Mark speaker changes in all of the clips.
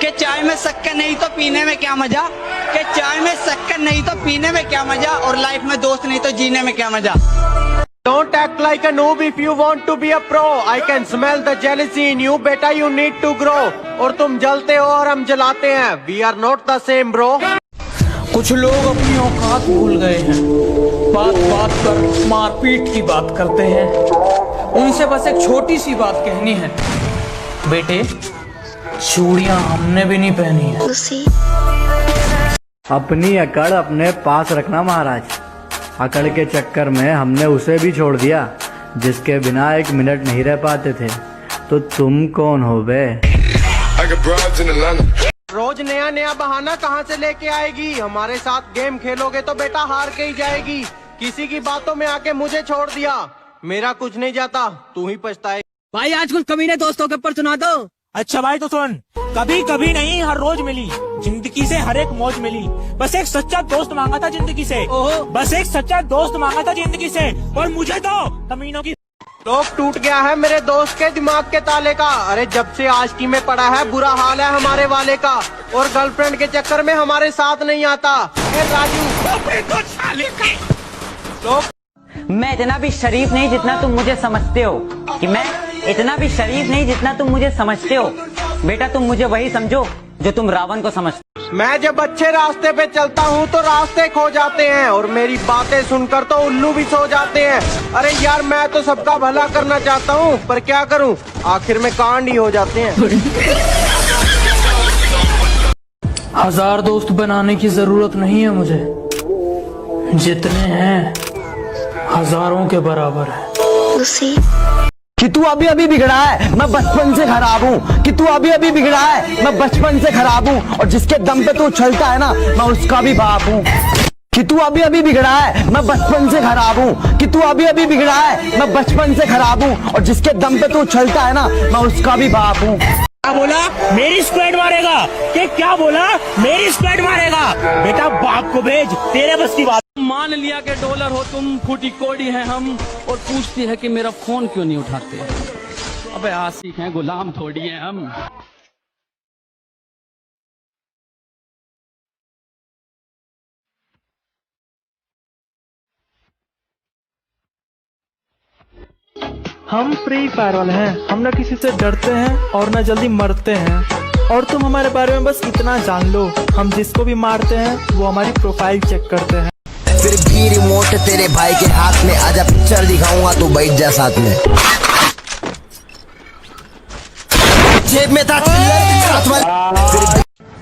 Speaker 1: कि चाय में शक्कर नहीं तो पीने में क्या मजा, कि चाय में शक्कर नहीं तो पीने में क्या मजा, और लाइफ में दोस्त नहीं तो जीने में क्या मजा।
Speaker 2: Don't act like a noob if you want to be a pro. I can smell the jealousy in you. बेटा you need to grow. और तुम जलते हो और हम जलाते हैं. We are not the same bro.
Speaker 3: कुछ लोग अपनी औकात भूल गए हैं, बात बात पर मारपीट की बात करते हैं। उनसे बस एक छोटी सी बात कहनी है, बेटे चूड़ियां हमने भी नहीं पहनी है।
Speaker 4: अपनी अकड़ अपने पास रखना महाराज। अकड़ के चक्कर में हमने उसे भी छोड़ दिया जिसके बिना एक मिनट नहीं रह पाते थे। तो तुम कौन हो बे?
Speaker 2: रोज नया नया बहाना कहाँ से लेके आएगी? हमारे साथ गेम खेलोगे तो बेटा हार के ही जाएगी। किसी की बातों में आके मुझे छोड़ दिया, मेरा कुछ नहीं जाता, तू ही पछताए।
Speaker 5: भाई आज कुछ कमीने दोस्तों के ऊपर सुना दो।
Speaker 3: अच्छा भाई तो सुन, कभी कभी नहीं हर रोज मिली जिंदगी से हर एक मौज मिली। बस एक सच्चा दोस्त मांगा था जिंदगी से, बस एक सच्चा दोस्त मांगा था जिंदगी से, और मुझे तो कमीनों की
Speaker 2: लोग टूट गया है मेरे दोस्त के दिमाग के ताले का। अरे जब से आशिकी में पड़ा है बुरा हाल है हमारे वाले का, और गर्लफ्रेंड के चक्कर में हमारे साथ नहीं आता। राजू लोग
Speaker 6: मैं इतना भी शरीफ नहीं जितना तुम मुझे समझते हो, कि मैं इतना भी शरीफ नहीं जितना तुम मुझे समझते हो। बेटा तुम मुझे वही समझो जो तुम रावण को समझते हो।
Speaker 2: मैं जब अच्छे रास्ते पे चलता हूँ तो रास्ते खो जाते हैं, और मेरी बातें सुनकर तो उल्लू भी सो जाते हैं। अरे यार मैं तो सबका भला करना चाहता हूँ, पर क्या करूँ, आखिर में कांड ही हो जाते हैं।
Speaker 3: हजार दोस्त बनाने की जरूरत नहीं है मुझे, जितने हैं हजारों के बराबर है।
Speaker 7: कि तू अभी अभी बिगड़ा है, मैं बचपन से खराब हूँ। कि तू अभी अभी बिगड़ा है, मैं बचपन से खराब हूँ, और जिसके दम पे तू उछलता है ना, मैं उसका भी बाप हूँ। कि तू अभी अभी बिगड़ा है, मैं बचपन से खराब हूँ। कि तू अभी अभी बिगड़ा है, मैं बचपन से खराब हूँ, और जिसके दम पे तू उछलता है ना, मैं उसका भी बाप हूँ।
Speaker 3: क्या बोला? मेरी स्क्वाड मारेगा? कि क्या बोला? मेरी स्क्वाड मारेगा? बेटा बाप को भेज, तेरे बस की बात।
Speaker 5: मान लिया कि डॉलर हो तुम, फूटी कोड़ी है हम, और पूछती है कि मेरा फोन क्यों नहीं उठाते। अबे आशिक हैं, गुलाम थोड़ी हैं हम।
Speaker 8: हम फ्री फायर वाले हैं, हम ना किसी से डरते हैं और ना जल्दी मरते हैं। और तुम हमारे बारे में बस इतना जान लो, हम जिसको भी मारते हैं वो हमारी प्रोफाइल चेक करते हैं।
Speaker 7: फिर भी रिमोट तेरे भाई के हाथ में, आजा पिक्चर दिखाऊंगा तू बैठ जा साथ में। जेब में था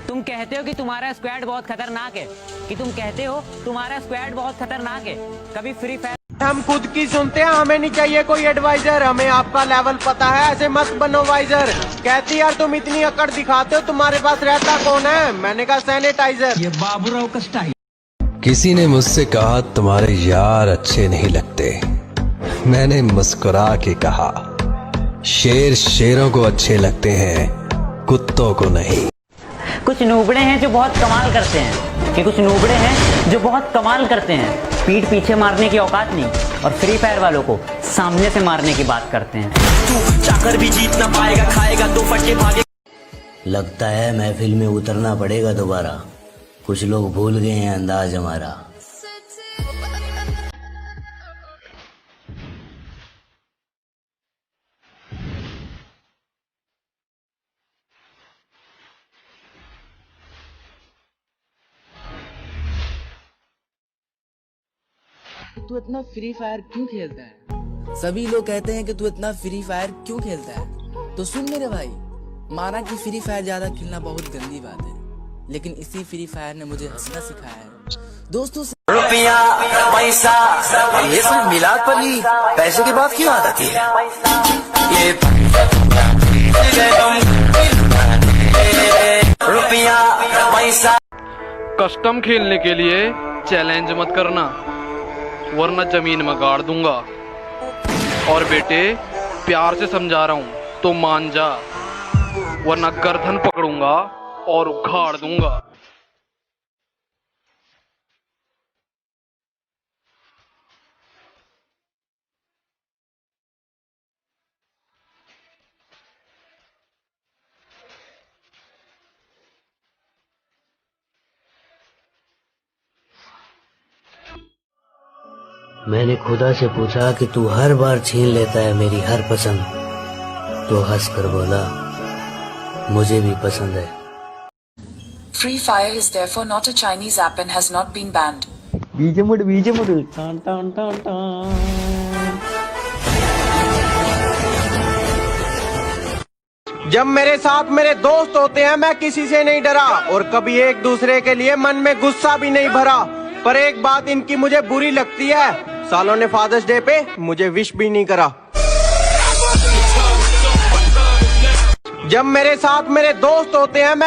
Speaker 6: तुम कहते हो कि तुम्हारा स्क्वाड बहुत खतरनाक है, कि तुम कहते हो तुम्हारा स्क्वाड बहुत खतरनाक है। कभी फ्री फायर
Speaker 2: हम खुद की सुनते हैं, हमें नहीं चाहिए कोई एडवाइजर। हमें आपका लेवल पता है, ऐसे मत बनो वाइजर। कहती यार तुम इतनी अकड़ दिखाते हो, तुम्हारे पास रहता कौन है? मैंने कहा सैनिटाइजर।
Speaker 5: ये बाबूराव का स्टाइल।
Speaker 9: किसी ने मुझसे कहा तुम्हारे यार अच्छे नहीं लगते। मैंने मुस्कुरा के कहा शेर शेरों को अच्छे लगते हैं, कुत्तों को नहीं।
Speaker 6: कुछ नूबड़े हैं जो बहुत कमाल करते हैं, कि कुछ नूबड़े हैं जो बहुत कमाल करते हैं। पीठ पीछे मारने की औकात नहीं, और फ्री फायर वालों को सामने से मारने की बात करते हैं।
Speaker 7: तू चाकर भी जीत ना पाएगा, खाएगा दो फटके भागे। लगता है महफिल में उतरना पड़ेगा दोबारा, कुछ लोग भूल गए हैं अंदाज हमारा।
Speaker 5: तू इतना फ्री फायर क्यों खेलता है?
Speaker 7: सभी लोग कहते हैं कि तू इतना फ्री फायर क्यों खेलता है। तो सुन मेरे भाई, माना कि फ्री फायर ज्यादा खेलना बहुत गंदी बात है, लेकिन इसी फ्री फायर ने मुझे हंसना सिखाया है। दोस्तों से रुपया पैसा ये सब मिलाद पर ही पैसे की बात क्यों आती है? ये रुपया पैसा।
Speaker 10: कस्टम खेलने के लिए चैलेंज मत करना, वरना जमीन में गाड़ दूंगा। और बेटे प्यार से समझा रहा हूँ तो मान जा, वरना गर्दन पकड़ूंगा और उखाड़ दूंगा।
Speaker 7: मैंने खुदा से पूछा कि तू हर बार छीन लेता है मेरी हर पसंद, तो हंस कर बोला मुझे भी पसंद है।
Speaker 11: Free Fire is therefore not a Chinese app and has not been banned.
Speaker 2: जब मेरे साथ मेरे दोस्त होते हैं मैं किसी से नहीं डरा और कभी एक दूसरे के लिए मन में गुस्सा भी नहीं भरा। पर एक बात इनकी मुझे बुरी लगती है, सालों ने फादर्स डे पे मुझे विश भी नहीं करा। जब मेरे साथ मेरे दोस्त होते हैं मैं